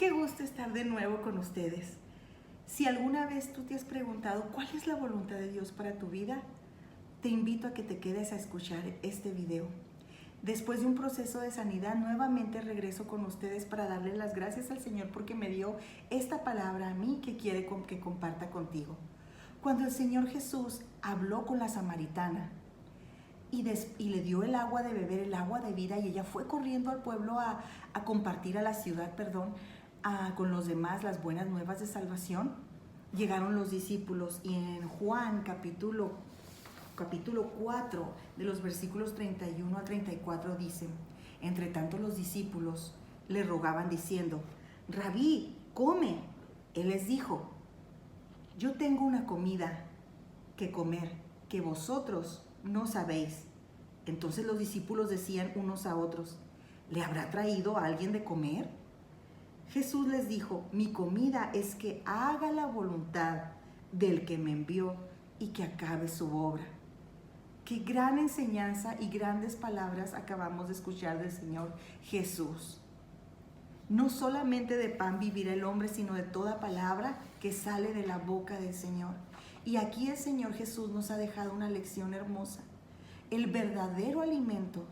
Qué gusto estar de nuevo con ustedes. Si alguna vez tú te has preguntado cuál es la voluntad de Dios para tu vida, te invito a que te quedes a escuchar este video. Después de un proceso de sanidad, nuevamente regreso con ustedes para darle las gracias al Señor porque me dio esta palabra a mí que quiere que comparta contigo. Cuando el Señor Jesús habló con la samaritana y le dio el agua de beber, el agua de vida, y ella fue corriendo al pueblo a compartir a la ciudad, con los demás las buenas nuevas de salvación, llegaron los discípulos y en Juan capítulo 4, de los versículos 31 a 34 dicen: entre tanto los discípulos le rogaban diciendo: Rabí, come. Él les dijo: yo tengo una comida que comer que vosotros no sabéis. Entonces los discípulos decían unos a otros: ¿le habrá traído a alguien de comer? Jesús les dijo: mi comida es que haga la voluntad del que me envió y que acabe su obra. Qué gran enseñanza y grandes palabras acabamos de escuchar del Señor Jesús. No solamente de pan vivirá el hombre, sino de toda palabra que sale de la boca del Señor. Y aquí el Señor Jesús nos ha dejado una lección hermosa. El verdadero alimento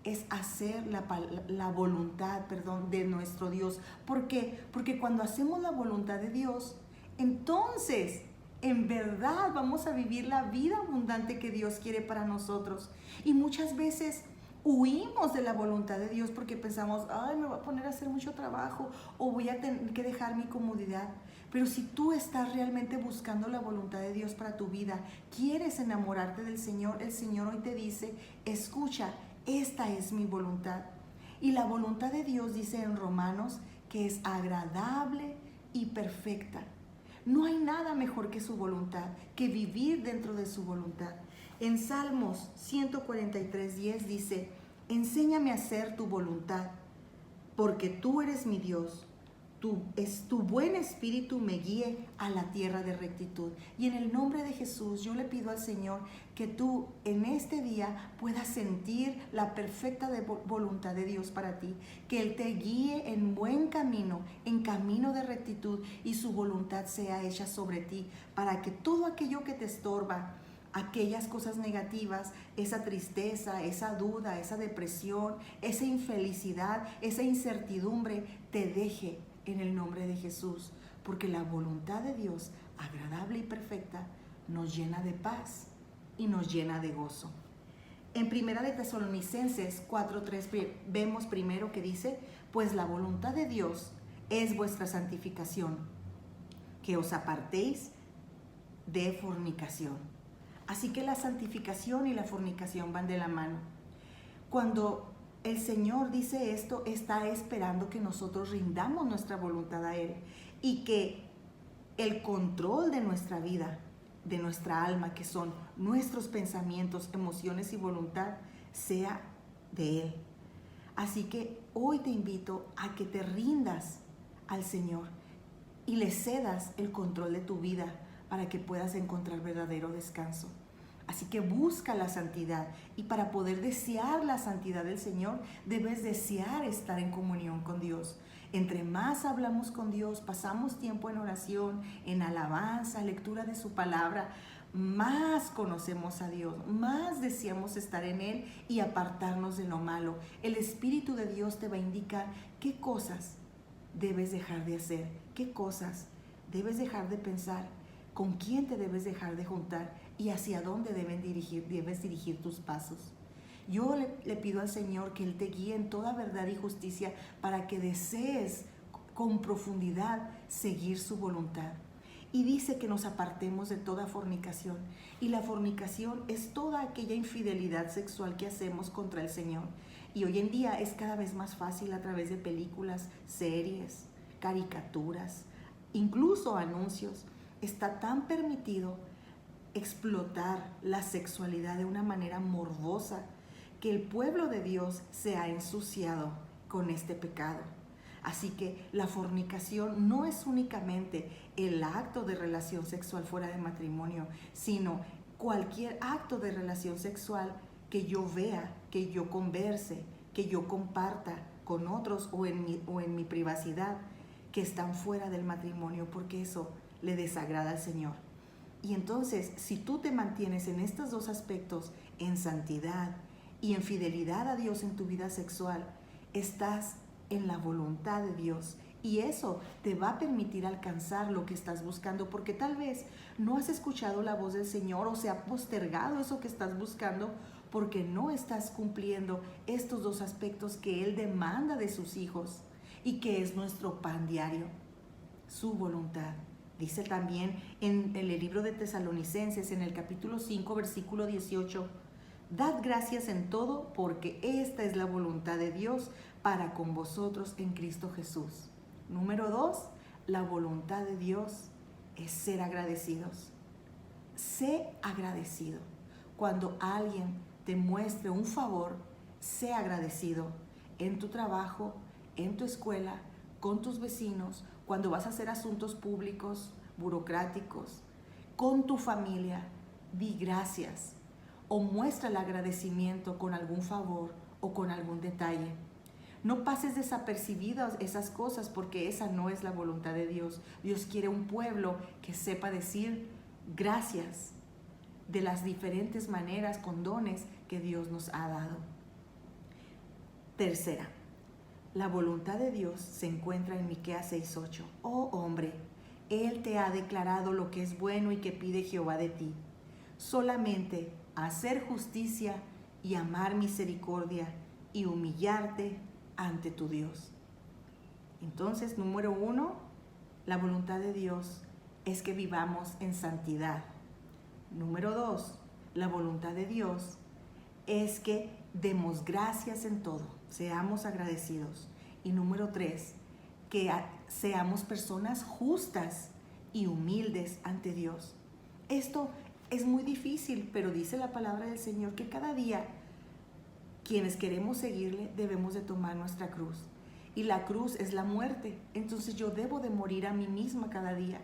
es hacer la voluntad de nuestro Dios. ¿Por qué? Porque cuando hacemos la voluntad de Dios, entonces en verdad vamos a vivir la vida abundante que Dios quiere para nosotros. Y muchas veces huimos de la voluntad de Dios porque pensamos: ay, me voy a poner a hacer mucho trabajo o voy a tener que dejar mi comodidad. Pero si tú estás realmente buscando la voluntad de Dios para tu vida, quieres enamorarte del Señor, el Señor hoy te dice: escucha, esta es mi voluntad. Y la voluntad de Dios dice en Romanos que es agradable y perfecta. No hay nada mejor que su voluntad, que vivir dentro de su voluntad. En Salmos 143:10 dice: enséñame a hacer tu voluntad, porque tú eres mi Dios. Tu buen espíritu me guíe a la tierra de rectitud. Y en el nombre de Jesús yo le pido al Señor que tú en este día puedas sentir la perfecta voluntad de Dios para ti, que Él te guíe en buen camino, en camino de rectitud, y su voluntad sea hecha sobre ti, para que todo aquello que te estorba, aquellas cosas negativas, esa tristeza, esa duda, esa depresión, esa infelicidad, esa incertidumbre, te deje en el nombre de Jesús, porque la voluntad de Dios, agradable y perfecta, nos llena de paz y nos llena de gozo. En Primera de Tesalonicenses 4:3 vemos primero que dice: pues la voluntad de Dios es vuestra santificación, que os apartéis de fornicación. Así que la santificación y la fornicación van de la mano. Cuando el Señor dice esto, está esperando que nosotros rindamos nuestra voluntad a Él y que el control de nuestra vida, de nuestra alma, que son nuestros pensamientos, emociones y voluntad, sea de Él. Así que hoy te invito a que te rindas al Señor y le cedas el control de tu vida para que puedas encontrar verdadero descanso. Así que busca la santidad, y para poder desear la santidad del Señor, debes desear estar en comunión con Dios. Entre más hablamos con Dios, pasamos tiempo en oración, en alabanza, lectura de su palabra, más conocemos a Dios, más deseamos estar en Él y apartarnos de lo malo. El Espíritu de Dios te va a indicar qué cosas debes dejar de hacer, qué cosas debes dejar de pensar, con quién te debes dejar de juntar y hacia dónde debes dirigir tus pasos. Yo le pido al Señor que Él te guíe en toda verdad y justicia para que desees con profundidad seguir su voluntad. Y dice que nos apartemos de toda fornicación. Y la fornicación es toda aquella infidelidad sexual que hacemos contra el Señor. Y hoy en día es cada vez más fácil a través de películas, series, caricaturas, incluso anuncios. Está tan permitido explotar la sexualidad de una manera morbosa que el pueblo de Dios se ha ensuciado con este pecado. Así que la fornicación no es únicamente el acto de relación sexual fuera de matrimonio, sino cualquier acto de relación sexual que yo vea, que yo converse, que yo comparta con otros o en mi privacidad, que están fuera del matrimonio, porque eso le desagrada al Señor. Y entonces, si tú te mantienes en estos dos aspectos, en santidad y en fidelidad a Dios en tu vida sexual, estás en la voluntad de Dios. Y eso te va a permitir alcanzar lo que estás buscando, porque tal vez no has escuchado la voz del Señor o se ha postergado eso que estás buscando porque no estás cumpliendo estos dos aspectos que Él demanda de sus hijos y que es nuestro pan diario, su voluntad. Dice también en el libro de Tesalonicenses, en el capítulo 5, versículo 18, dad gracias en todo porque esta es la voluntad de Dios para con vosotros en Cristo Jesús. Número 2, la voluntad de Dios es ser agradecidos. Sé agradecido. Cuando alguien te muestre un favor, sé agradecido en tu trabajo, en tu escuela, con tus vecinos, cuando vas a hacer asuntos públicos, burocráticos, con tu familia, di gracias o muestra el agradecimiento con algún favor o con algún detalle. No pases desapercibidas esas cosas porque esa no es la voluntad de Dios. Dios quiere un pueblo que sepa decir gracias de las diferentes maneras con dones que Dios nos ha dado. Tercera, la voluntad de Dios se encuentra en Miqueas 6:8. Oh hombre, Él te ha declarado lo que es bueno y que pide Jehová de ti. Solamente hacer justicia y amar misericordia y humillarte ante tu Dios. Entonces, número 1, la voluntad de Dios es que vivamos en santidad. Número 2, la voluntad de Dios es que demos gracias en todo, seamos agradecidos. Y número 3, que seamos personas justas y humildes ante Dios. Esto es muy difícil, pero dice la palabra del Señor que cada día quienes queremos seguirle debemos de tomar nuestra cruz. Y la cruz es la muerte. Entonces yo debo de morir a mí misma cada día.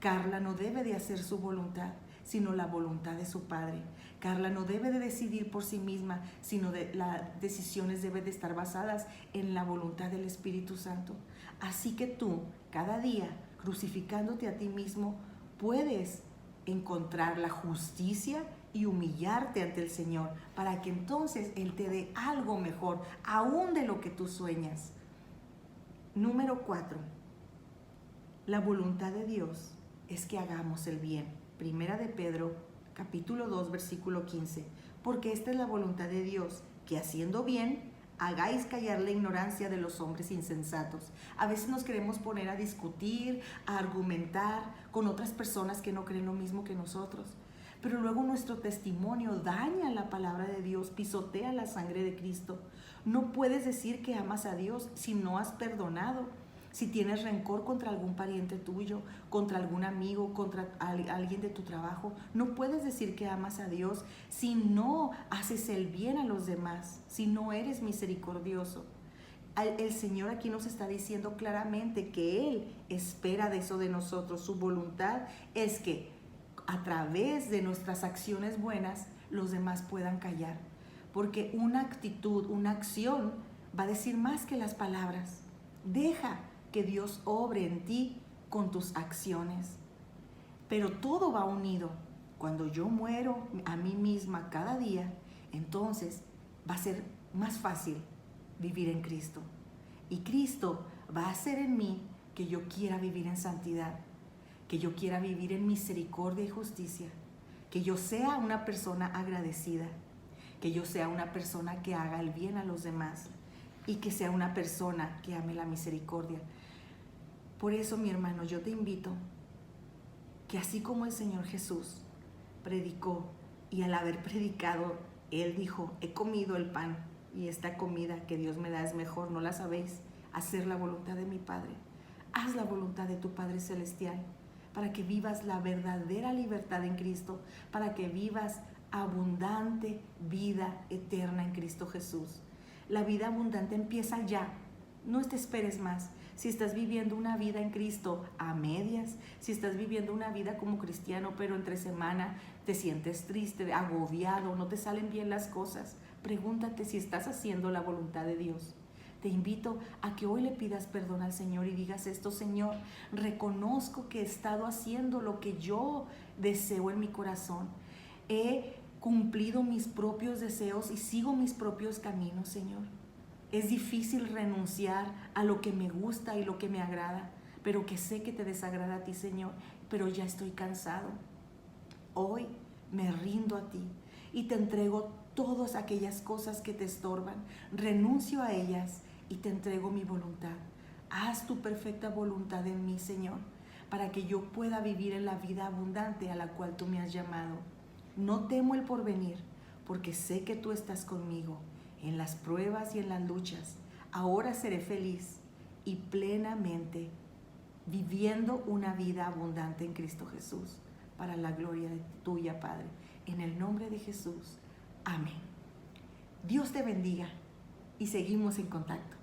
Carla no debe de hacer su voluntad, sino la voluntad de su Padre. Carla no debe de decidir por sí misma, sino las decisiones deben de estar basadas en la voluntad del Espíritu Santo. Así que tú, cada día, crucificándote a ti mismo, puedes encontrar la justicia y humillarte ante el Señor para que entonces Él te dé algo mejor, aún de lo que tú sueñas. Número 4. La voluntad de Dios es que hagamos el bien. Primera de Pedro, capítulo 2, versículo 15. Porque esta es la voluntad de Dios, que haciendo bien, hagáis callar la ignorancia de los hombres insensatos. A veces nos queremos poner a discutir, a argumentar con otras personas que no creen lo mismo que nosotros. Pero luego nuestro testimonio daña la palabra de Dios, pisotea la sangre de Cristo. No puedes decir que amas a Dios si no has perdonado. Si tienes rencor contra algún pariente tuyo, contra algún amigo, contra alguien de tu trabajo, no puedes decir que amas a Dios si no haces el bien a los demás, si no eres misericordioso. El Señor aquí nos está diciendo claramente que Él espera de eso de nosotros. Su voluntad es que a través de nuestras acciones buenas, los demás puedan callar. Porque una actitud, una acción va a decir más que las palabras. Deja que Dios obre en ti con tus acciones. Pero todo va unido. Cuando yo muero a mí misma cada día, entonces va a ser más fácil vivir en Cristo. Y Cristo va a hacer en mí que yo quiera vivir en santidad, que yo quiera vivir en misericordia y justicia, que yo sea una persona agradecida, que yo sea una persona que haga el bien a los demás y que sea una persona que ame la misericordia. Por eso, mi hermano, yo te invito que así como el Señor Jesús predicó y al haber predicado, Él dijo, he comido el pan y esta comida que Dios me da es mejor, ¿no la sabéis? Hacer la voluntad de mi Padre. Haz la voluntad de tu Padre Celestial para que vivas la verdadera libertad en Cristo, para que vivas abundante vida eterna en Cristo Jesús. La vida abundante empieza ya, no te esperes más. Si estás viviendo una vida en Cristo a medias, si estás viviendo una vida como cristiano, pero entre semana te sientes triste, agobiado, no te salen bien las cosas, pregúntate si estás haciendo la voluntad de Dios. Te invito a que hoy le pidas perdón al Señor y digas esto: Señor, reconozco que he estado haciendo lo que yo deseo en mi corazón. He cumplido mis propios deseos y sigo mis propios caminos, Señor. Es difícil renunciar a lo que me gusta y lo que me agrada, pero que sé que te desagrada a ti, Señor, pero ya estoy cansado. Hoy me rindo a ti y te entrego todas aquellas cosas que te estorban. Renuncio a ellas y te entrego mi voluntad. Haz tu perfecta voluntad en mí, Señor, para que yo pueda vivir en la vida abundante a la cual tú me has llamado. No temo el porvenir, porque sé que tú estás conmigo en las pruebas y en las luchas. Ahora seré feliz y plenamente viviendo una vida abundante en Cristo Jesús, para la gloria de tuya, Padre. En el nombre de Jesús. Amén. Dios te bendiga y seguimos en contacto.